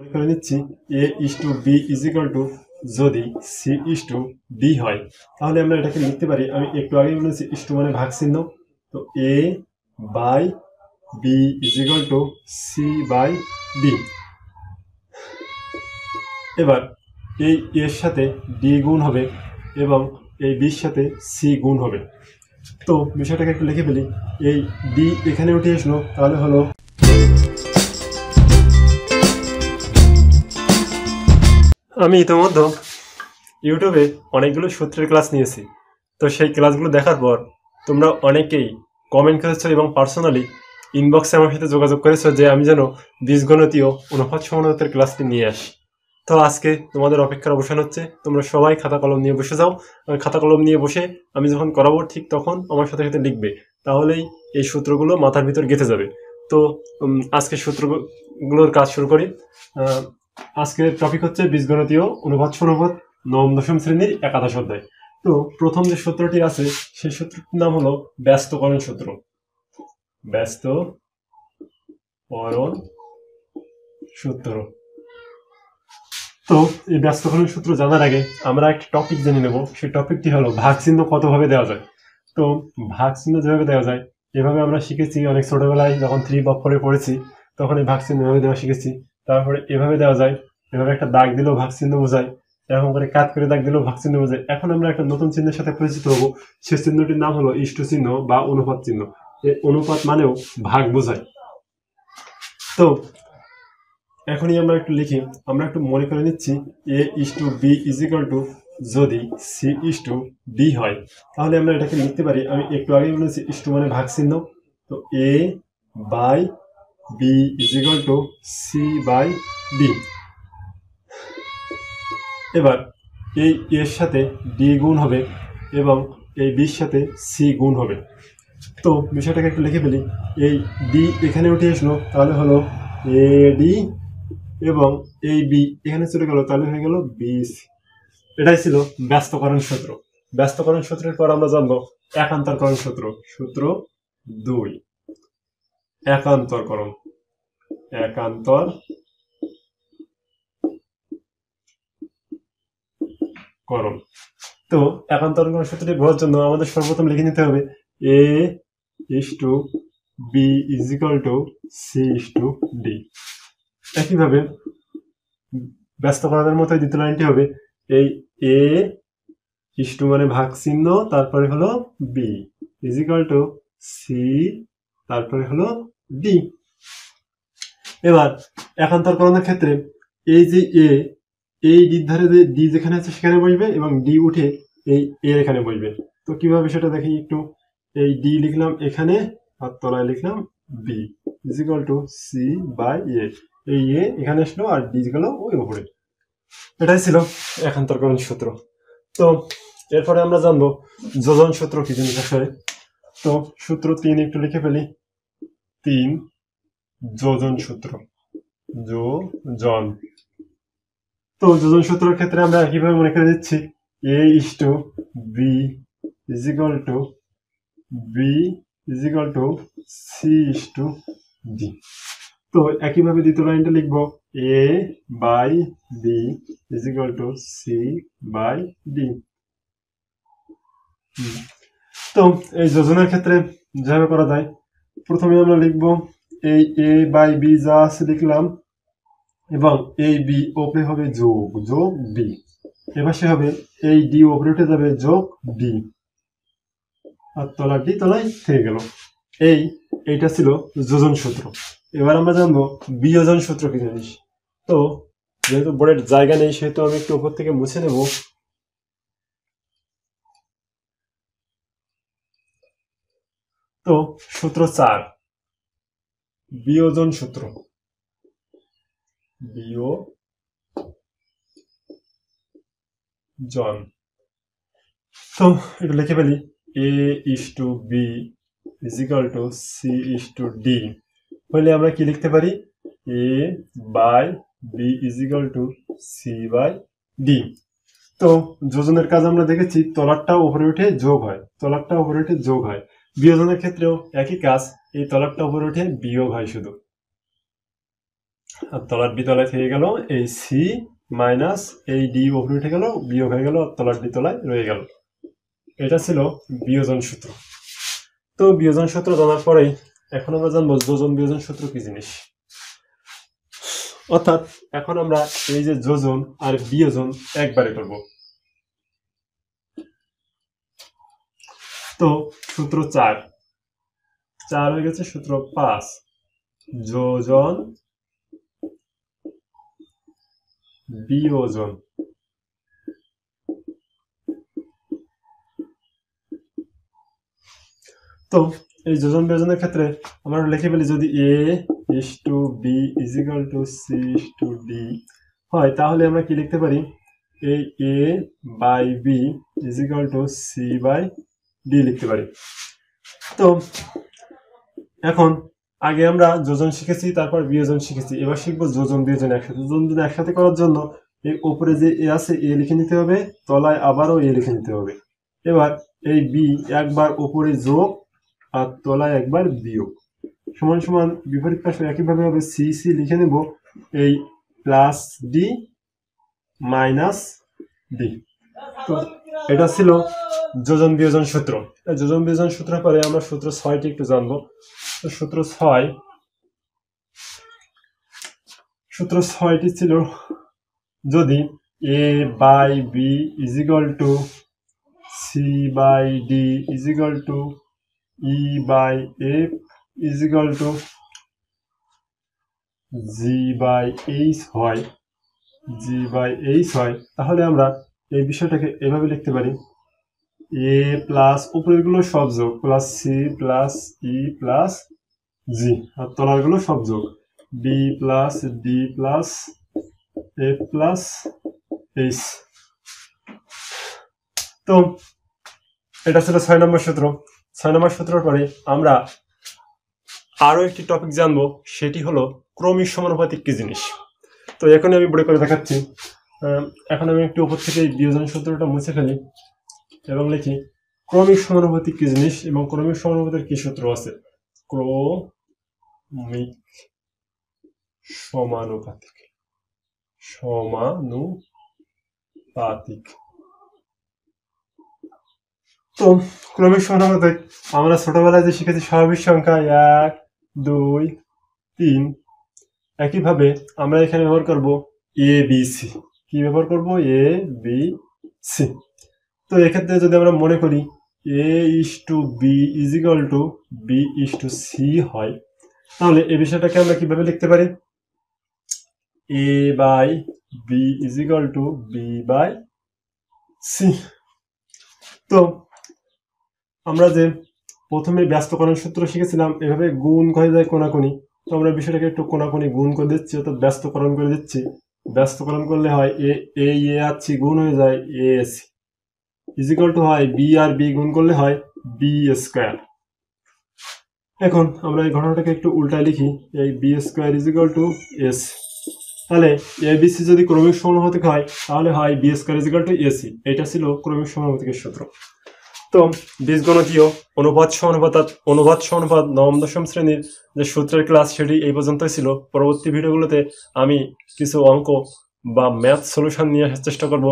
মনে করে নিচ্ছি A is to B is equal to যদি সি ইস টু ডি হয়, তাহলে আমরা এটাকে লিখতে পারি। আমি একটু আগে বলেছি ইস টু মানে ভাগ চিহ্ন, তো A by B is equal to C by D. এবার এই এর সাথে ডি গুণ হবে এবং এই বির সাথে সি গুণ হবে। তো বিষয়টাকে একটু লিখে ফেলি। এই ডি এখানে উঠে আসলো, তাহলে হলো আমি ইতিমধ্যে ইউটিউবে অনেকগুলো সূত্রের ক্লাস নিয়েছি। তো সেই ক্লাসগুলো দেখার পর তোমরা অনেকেই কমেন্ট করেছো এবং পার্সোনালি ইনবক্সে আমার সাথে যোগাযোগ করেছো যে আমি যেন বীজগণিতীয় অনুপাত সমানুপাতের ক্লাসটি নিয়ে আসি। তো আজকে তোমাদের অপেক্ষার অবসান হচ্ছে, তোমরা সবাই খাতা কলম নিয়ে বসে যাও। খাতা কলম নিয়ে বসে আমি যখন করাবো ঠিক তখন আমার সাথে সাথে লিখবে, তাহলেই এই সূত্রগুলো মাথার ভিতর গেঁথে যাবে। তো আজকে সূত্রগুলোর কাজ শুরু করি। আজকের টপিক হচ্ছে বীজগণিতীয় অনুপাত সমানুপাত, নবম দশম শ্রেণীর একাদশ অধ্যায়। তো প্রথম যে সূত্রটি আছে সেই সূত্রটির নাম হলো ব্যস্তকরণ সূত্র। ব্যস্তকরণ সূত্র। তো এই ব্যস্তকরণ সূত্র জানার আগে আমরা একটা টপিক জেনে নেব। সেই টপিকটি হলো ভাগ চিহ্ন কতভাবে দেওয়া যায়। তো ভাগ চিহ্ন যেভাবে দেওয়া যায় এভাবে আমরা শিখেছি অনেক ছোটবেলায়, যখন 3 বা 4 পড়েছি তখন এই ভাগ চিহ্ন এভাবে দেওয়া শিখেছি। তারপরে এভাবে দেওয়া যায়, এভাবে একটা দাগ দিলেও ভাগ চিহ্ন বোঝায়, এরকম করে কাট করে দাগ দিলেও ভাগ চিহ্ন বোঝায়। এখন আমরা একটা নতুন চিহ্নের সাথে পরিচিত হবো, সেই চিহ্নটির নাম হলো ইষ্ট চিহ্ন বা অনুপাত চিহ্ন। এই অনুপাত মানেও ভাগ বোঝায়। তো এখনই আমরা একটু লিখি, আমরা একটু মনে করে নিচ্ছি A is to B is equal to যদি সি ইস টু ডি হয়, তাহলে আমরা এটাকে লিখতে পারি। আমি একটু আগে বলেছি ইস টু মানে ভাগ চিহ্ন, তো A by B is equal to C by D. এবার এই এর সাথে ডি গুণ হবে এবং এই বির সাথে সি গুণ হবে। তো বিষয়টাকে একটু লিখে ফেলি। এই ডি এখানে উঠে আসলো, তাহলে হলো এ ডি এবং এই বি এখানে চলে গেল, তাহলে হয়ে গেল বিসি। এটাই ছিল ব্যস্তকরণ সূত্র। ব্যস্তকরণ সূত্রের পর আমরা জানবো একান্তরকরণ সূত্র। সূত্র 2, একান্তরকরণ। একান্তরকরণ। তো একান্তরকরণ সূত্রটি বোঝার জন্য আমাদের সর্বপ্রথম লিখে নিতে হবে A is to B is equal to C is to D. একইভাবে ব্যস্তকরণের মতো দ্বিতীয় লাইনটি হবে এই এ ইস টু মানে ভাগ চিহ্ন, তারপরে হলো B is equal to C, তারপরে হলো ডি। এবার একান্তরকরণের ক্ষেত্রে এই যে এ, এই ডির ধারে যে ডি যেখানে আছে সেখানে বসবে এবং ডি উঠে এই এর এখানে বসবে। তো কিভাবে সেটা দেখি একটু। এই ডি লিখলাম এখানে আর তলায় লিখলাম B is equal to C by A. এই এ এখানে আসলো আর ডি গেল ওই উপরে। এটাই ছিল একান্তরকরণ সূত্র। তো এরপরে আমরা জানবো যোজন সূত্র কি জিনিস আসলে। তো সূত্র 3 একটু লিখে ফেলি। 3 যোজন সূত্র। যোজন। তো যোজন সূত্রের ক্ষেত্রে আমরা কিভাবে মনে করে দিচ্ছি A is to B is equal to B is equal to C is to D. তো একইভাবে দ্বিতীয় লাইনটা লিখবো A by B is equal to C by D. তো এই যোজনের ক্ষেত্রে যেভাবে করা যায়, প্রথমে আমরা লিখবো এই এ বাই বি যা আছে লিখলাম এবং এই বি ওপরে হবে যোগ যোগ বি, এবার সে হবে এই ডি ওপরে উঠে যাবে যোগ ডি আর তলার ডি তলায় থেকে গেল। এইটা ছিল যোজন সূত্র। এবার আমরা জানবো বিয়োজন সূত্র কি জিনিস। তো যেহেতু বোর্ডের জায়গা নেই সেহেতু আমি একটু উপর থেকে মুছে নেব। তো সূত্র 4, বিয়োজন সূত্র। বিয়োজন। তো এটা লিখে ফেলি A is to B is equal to C is to D হলে আমরা কি লিখতে পারি A by B is equal to C by D. তো যোজনের কাজ আমরা দেখেছি তলারটা উপরে উঠে যোগ হয়, তলারটা উপরে উঠে যোগ হয়। বিয়োজনের ক্ষেত্রেও একই কাজ, এই তলারটা উপরে উঠে বিয়োগ হয় শুধু। আর তলার ডি তলায় থেকে গেল এই সি মাইনাস এই ডি উপরে উঠে গেল, বিয়োগ হয়ে গেল, তলার ডি তলায় রয়ে গেল। এটা ছিল বিয়োজন সূত্র। তো বিয়োজন সূত্র জানার পরেই এখন আমরা জানবো যোজন বিয়োজন সূত্র কি জিনিস। অর্থাৎ এখন আমরা এই যে যোজন আর বিয়োজন একবারে করব। তো সূত্র 4 হয়ে গেছে, সূত্র 5 যোজন বিয়োজন। তো এই যোজন বিয়োজনের ক্ষেত্রে আমরা লিখে ফেলি, যদি a is to b is equal to c is to d হয়, তাহলে আমরা কি লিখতে পারি, এই a by b is equal to c by d লিখতে পারি। তো এখন আগে আমরা যোজন শিখেছি, তারপর বিয়োজন শিখেছি, এবার শিখবো যোজন বিয়োজন একসাথে। যোজন একসাথে করার জন্য এই উপরে যে এ আছে এ লিখে নিতে হবে, তলায় আবারও এ লিখে নিতে হবে। এবার এই বি একবার উপরে যোগ আর তলায় একবার বিয়োগ, সমান সমান বিপরীত পাশে একইভাবে হবে সি সি লিখে নেব, এই প্লাস ডি মাইনাস ডি। তো এটা ছিল যোজন বিয়োজন সূত্র। যোজন বিয়োজন সূত্র পরে আমরা সূত্র 6টি একটু জানবো। তো সূত্র 6টি ছিল, যদি a by b is equal to c by d is equal to e by f is equal to g by h হয়, তাহলে আমরা এই বিষয়টাকে এভাবে লিখতে পারি, a প্লাস উপরের গুলো সব যোগ plus c plus e plus g, আর তলার গুলো সব যোগ b plus d plus f plus h। তো এটা ছিল 6 নম্বর সূত্র। 6 নম্বর সূত্রের পরে আমরা আরো একটি টপিক জানবো, সেটি হলো ক্রমিক সমানুপাতিক কি জিনিস। তো এখন আমি বড় করে দেখাচ্ছি। এখন আমি একটু উপর থেকে বিয়োজন সূত্রটা মুছে ফেলি এবং লিখি ক্রমিক সমানুপাতিক কি জিনিস এবং ক্রমিক সমানুপাতির কি সূত্র আছে। ক্রমিক সমানুপাতিক। তো ক্রমিক সমানুপাতিক আমরা ছোটবেলায় যে শিখেছি স্বাভাবিক সংখ্যা 1 2 3, একইভাবে আমরা এখানে ব্যবহার করব এ বি সি। কি ব্যবহার করব? A B C. তো এক্ষেত্রে যদি আমরা মনে করি a is to b is equal to b is to c হয়, তাহলে এই বিষয়টাকে আমরা কিভাবে লিখতে পারি, a by b is equal to b by c। তো আমরা যে প্রথমে ব্যস্তকরণ সূত্র শিখেছিলাম, এভাবে গুণ হয়ে যায় কোনাকুনি, তো আমরা বিষয়টাকে একটু কোনাকুনি গুণ করে দিচ্ছি, অর্থাৎ ব্যস্তকরণ করে দিচ্ছি। ব্যস্তকরণ করলে হয় এ আছে গুণ হয়ে যায় A C is equal to হয় বি আর বি গুণ করলে হয় বি স্কোয়ার। এখন আমরা এই ঘটনাটাকে একটু উল্টায় লিখি, এই B square is equal to S. তাহলে এবিসি যদি ক্রমিক সমানুপাতিক হয় তাহলে হয় B square is equal to AC. এটা ছিল ক্রমিক সমানুপাতিকের সূত্র। তো বীজগণিতীয় অনুপাত সমানুপাত 9ম শ্রেণীর যে সূত্রের ক্লাস সেটি এই পর্যন্তই ছিল। পরবর্তী ভিডিওগুলোতে আমি কিছু অঙ্ক বা ম্যাথ সলিউশন নিয়ে আসার চেষ্টা করব।